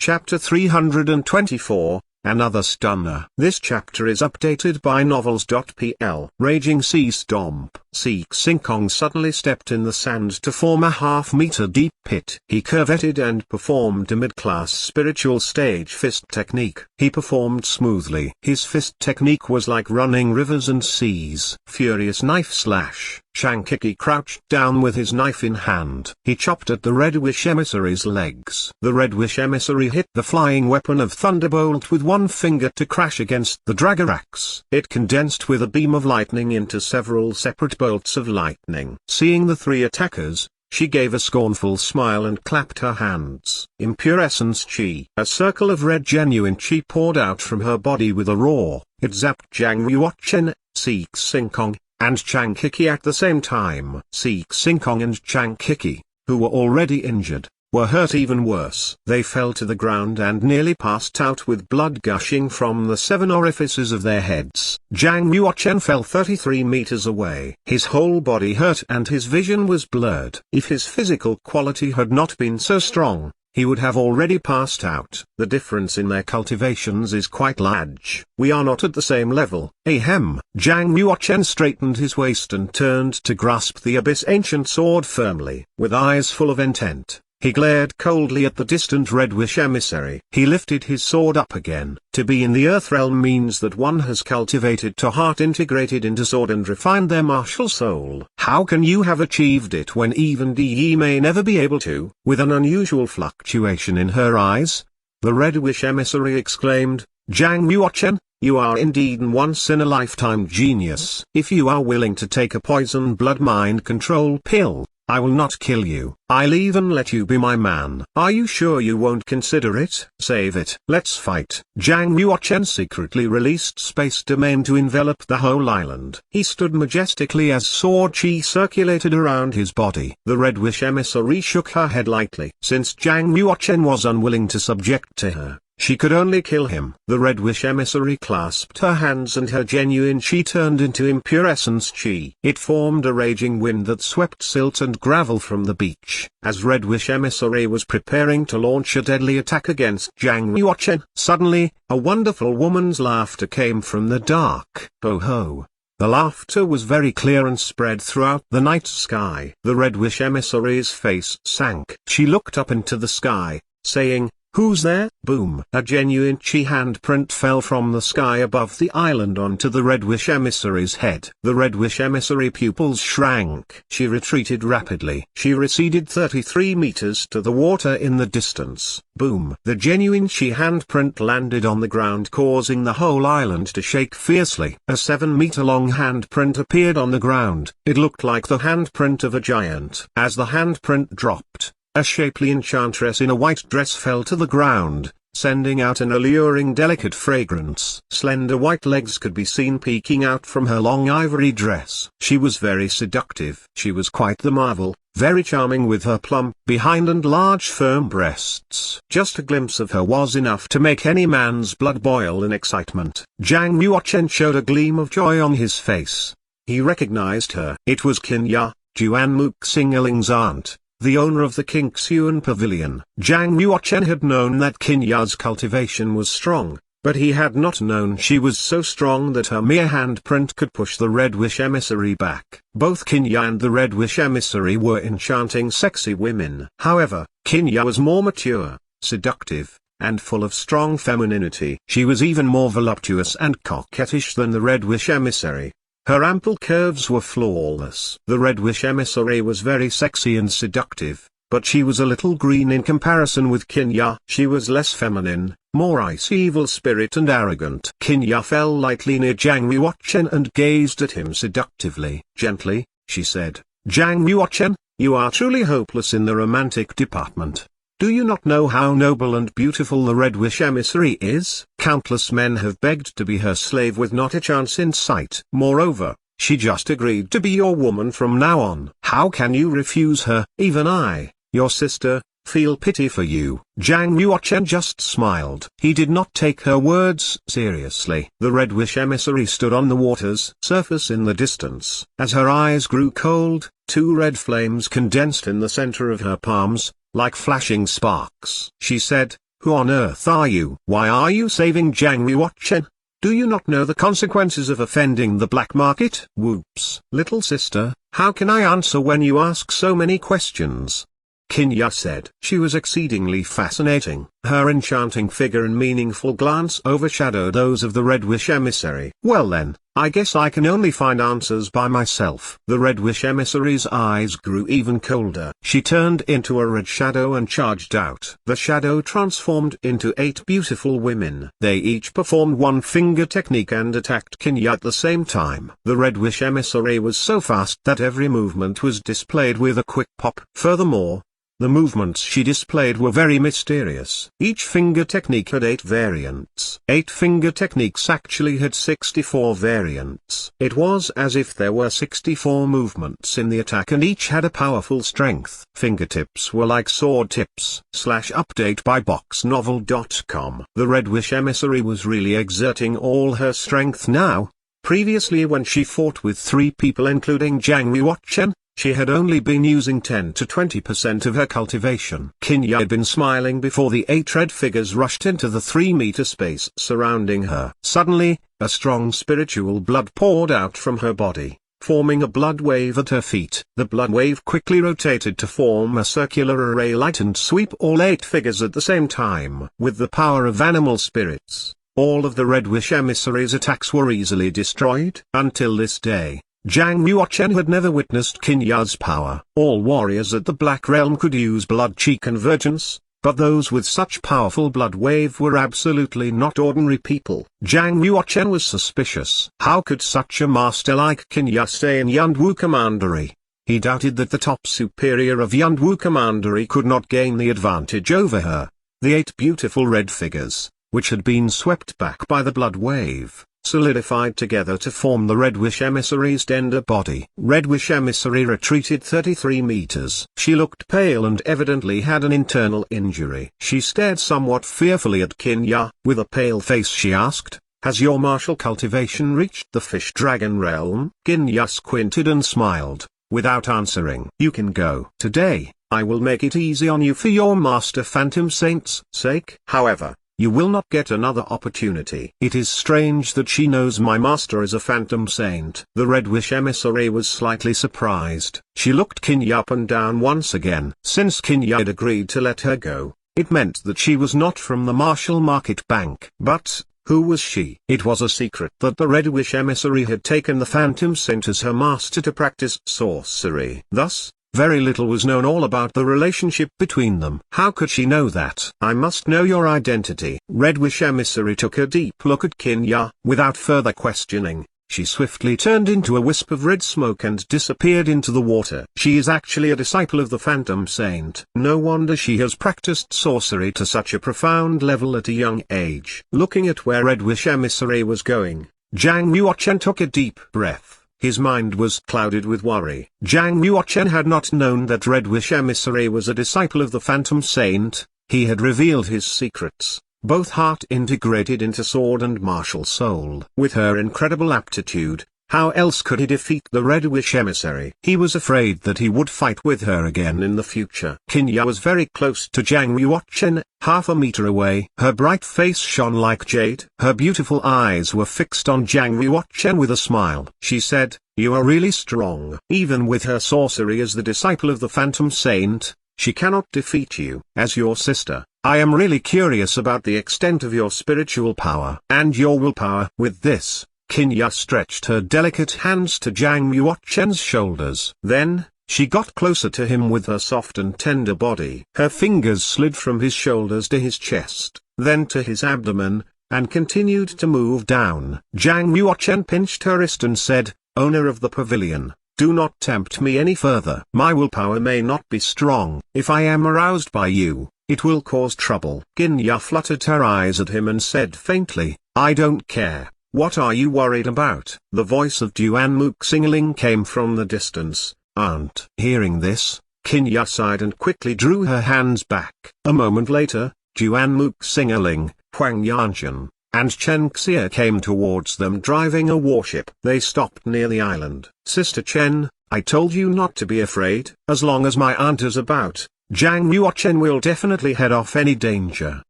Chapter 324, Another Stunner. This chapter is updated by Novels.pl. Raging Sea Stomp. Seek Sinkong suddenly stepped in the sand to form a half-meter deep pit. He curvetted and performed a mid-class spiritual stage fist technique. He performed smoothly. His fist technique was like running rivers and seas. Furious knife slash. Shankiki crouched down with his knife in hand. He chopped at the Red Wish emissary's legs. The Red Wish emissary hit the flying weapon of Thunderbolt with one finger to crash against the Dragarax. It condensed with a beam of lightning into several separate bolts of lightning. Seeing the three attackers, she gave a scornful smile and clapped her hands. Impure Essence Chi. A circle of red genuine Chi poured out from her body with a roar. It zapped Zhang Yuochen, Seek Sinkong, and Chankiki at the same time. Seek Sinkong and Chankiki, who were already injured, were hurt even worse. They fell to the ground and nearly passed out with blood gushing from the 7 orifices of their heads. Zhang Yuochen fell 33 meters away. His whole body hurt and his vision was blurred. If his physical quality had not been so strong, he would have already passed out. The difference in their cultivations is quite large. We are not at the same level. Ahem. Zhang Yuochen straightened his waist and turned to grasp the Abyss Ancient Sword firmly. With eyes full of intent, he glared coldly at the distant Red Wish emissary. He lifted his sword up again. To be in the Earth Realm means that one has cultivated to heart integrated into sword and refined their martial soul. How can you have achieved it when even Yi may never be able to? With an unusual fluctuation in her eyes, the Red Wish emissary exclaimed, Zhang Yuochen, you are indeed an once-in-a-lifetime genius. If you are willing to take a poison blood mind control pill, I will not kill you. I'll even let you be my man. Are you sure you won't consider it? Save it. Let's fight. Zhang Yuochen secretly released space domain to envelop the whole island. He stood majestically as sword chi circulated around his body. The Red Wish emissary shook her head lightly. Since Zhang Yuochen was unwilling to subject to her, she could only kill him. The Red Wish emissary clasped her hands and her genuine chi turned into impure essence chi. It formed a raging wind that swept silt and gravel from the beach. As Red Wish emissary was preparing to launch a deadly attack against Zhang Yuochen, suddenly, a wonderful woman's laughter came from the dark. Ho ho. The laughter was very clear and spread throughout the night sky. The Red Wish emissary's face sank. She looked up into the sky, saying, Who's there? Boom. A genuine chi handprint fell from the sky above the island onto the Red Wish emissary's head. The Red Wish emissary pupils shrank. She retreated rapidly. She receded 33 meters to the water in the distance. Boom. The genuine chi handprint landed on the ground, causing the whole island to shake fiercely. A 7-meter-long handprint appeared on the ground. It looked like the handprint of a giant. As the handprint dropped, a shapely enchantress in a white dress fell to the ground, sending out an alluring delicate fragrance. Slender white legs could be seen peeking out from her long ivory dress. She was very seductive. She was quite the marvel, very charming with her plump behind and large firm breasts. Just a glimpse of her was enough to make any man's blood boil in excitement. Zhang Yuochen showed a gleam of joy on his face. He recognized her. It was Qin Ya, Juan Muxingling's aunt, the owner of the Qingxuan Pavilion. Zhang Yuochen had known that Qin Ya's cultivation was strong, but he had not known she was so strong that her mere handprint could push the Red Wish emissary back. Both Qin Ya and the Red Wish emissary were enchanting sexy women. However, Qin Ya was more mature, seductive, and full of strong femininity. She was even more voluptuous and coquettish than the Red Wish emissary. Her ample curves were flawless. The Red Wish emissary was very sexy and seductive, but she was a little green in comparison with Qin Ya. She was less feminine, more icy evil spirit and arrogant. Qin Ya fell lightly near Zhang Yuochen and gazed at him seductively. Gently, she said, Zhang Yuochen, you are truly hopeless in the romantic department. Do you not know how noble and beautiful the Red Wish emissary is? Countless men have begged to be her slave with not a chance in sight. Moreover, she just agreed to be your woman from now on. How can you refuse her? Even I, your sister, feel pity for you. Zhang Yuochen just smiled. He did not take her words seriously. The Red Wish emissary stood on the water's surface in the distance. As her eyes grew cold, 2 red flames condensed in the center of her palms, like flashing sparks. She said, Who on earth are you? Why are you saving Jiang Yuochen? Do you not know the consequences of offending the black market? Whoops. Little sister, how can I answer when you ask so many questions? Qin Ya said. She was exceedingly fascinating. Her enchanting figure and meaningful glance overshadowed those of the Red Wish emissary. Well then, I guess I can only find answers by myself. The Red Wish emissary's eyes grew even colder. She turned into a red shadow and charged out. The shadow transformed into 8 beautiful women. They each performed one finger technique and attacked Qin Ya at the same time. The Red Wish emissary was so fast that every movement was displayed with a quick pop. Furthermore, the movements she displayed were very mysterious. Each finger technique had 8 variants. 8 finger techniques actually had 64 variants. It was as if there were 64 movements in the attack and each had a powerful strength. Fingertips were like sword tips. /update by boxnovel.com. The Red Wish emissary was really exerting all her strength now. Previously when she fought with 3 people including Jiang Yuochen, she had only been using 10 to 20% of her cultivation. Qin Ya had been smiling before the 8 red figures rushed into the 3-meter space surrounding her. Suddenly, a strong spiritual blood poured out from her body, forming a blood wave at her feet. The blood wave quickly rotated to form a circular array light and sweep all 8 figures at the same time. With the power of animal spirits, all of the Red Wish emissary's attacks were easily destroyed. Until this day, Jiang Yuochen had never witnessed Qin Ya's power. All warriors at the Black Realm could use blood chi convergence, but those with such powerful blood wave were absolutely not ordinary people. Jiang Yuochen was suspicious. How could such a master like Qin Ya stay in Yunwu Commandery? He doubted that the top superior of Yunwu Commandery could not gain the advantage over her. The 8 beautiful red figures, which had been swept back by the blood wave, solidified together to form the Red Wish emissary's tender body. Red Wish emissary retreated 33 meters. She looked pale and evidently had an internal injury. She stared somewhat fearfully at Qin Ya. With a pale face she asked, "Has your martial cultivation reached the Fish Dragon realm?" Qin Ya squinted and smiled, without answering. "You can go. Today, I will make it easy on you for your master Phantom Saint's sake. However, you will not get another opportunity." It is strange that she knows my master is a Phantom Saint. The Red Wish emissary was slightly surprised. She looked Qin Ya up and down once again. Since Qin Ya had agreed to let her go, it meant that she was not from the Martial Market Bank. But who was she? It was a secret that the Red Wish emissary had taken the Phantom Saint as her master to practice sorcery. Thus, very little was known all about the relationship between them. How could she know that? "I must know your identity." Red Wish emissary took a deep look at Qin Ya. Without further questioning, she swiftly turned into a wisp of red smoke and disappeared into the water. She is actually a disciple of the Phantom Saint. No wonder she has practiced sorcery to such a profound level at a young age. Looking at where Red Wish emissary was going, Jiang Yuochen took a deep breath. His mind was clouded with worry. Jiang Yuochen had not known that Red Wish emissary was a disciple of the Phantom Saint. He had revealed his secrets, both heart integrated into sword and martial soul. With her incredible aptitude, how else could he defeat the Red Wish emissary? He was afraid that he would fight with her again in the future. Qin Ya was very close to Jiang Yuochen, half a meter away. Her bright face shone like jade. Her beautiful eyes were fixed on Jiang Yuochen with a smile. She said, "You are really strong." Even with her sorcery as the disciple of the Phantom Saint, she cannot defeat you. As your sister, I am really curious about the extent of your spiritual power and your willpower. With this, Qin Ya stretched her delicate hands to Jiang Yuochen's shoulders. Then, she got closer to him with her soft and tender body. Her fingers slid from his shoulders to his chest, then to his abdomen, and continued to move down. Jiang Yuochen pinched her wrist and said, "Owner of the pavilion, do not tempt me any further. My willpower may not be strong. If I am aroused by you, it will cause trouble." Qin Ya fluttered her eyes at him and said faintly, "I don't care. What are you worried about?" The voice of Duanmuk Singling came from the distance. "Aunt." Hearing this, Qin Ya sighed and quickly drew her hands back. A moment later, Duanmuk Singling, Huang Yanchen, and Chen Xia came towards them driving a warship. They stopped near the island. "Sister Chen, I told you not to be afraid. As long as my aunt is about, Jiang Yuochen will definitely head off any danger."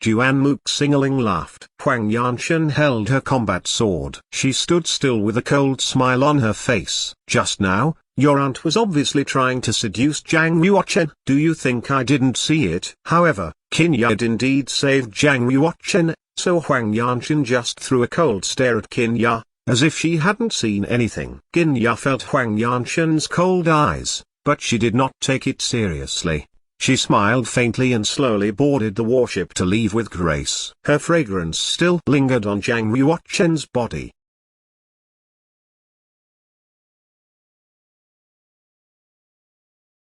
Juan Muxingling laughed. Huang Yanshan held her combat sword. She stood still with a cold smile on her face. Just now, your aunt was obviously trying to seduce Zhang Yuochen. Do you think I didn't see it? However, Qin Ya had indeed saved Zhang Yuochen, so Huang Yanshan just threw a cold stare at Qin Ya, as if she hadn't seen anything. Qin Ya felt Huang Yanshan's cold eyes, but she did not take it seriously. She smiled faintly and slowly boarded the warship to leave with grace. Her fragrance still lingered on Zhang Yuochen's body.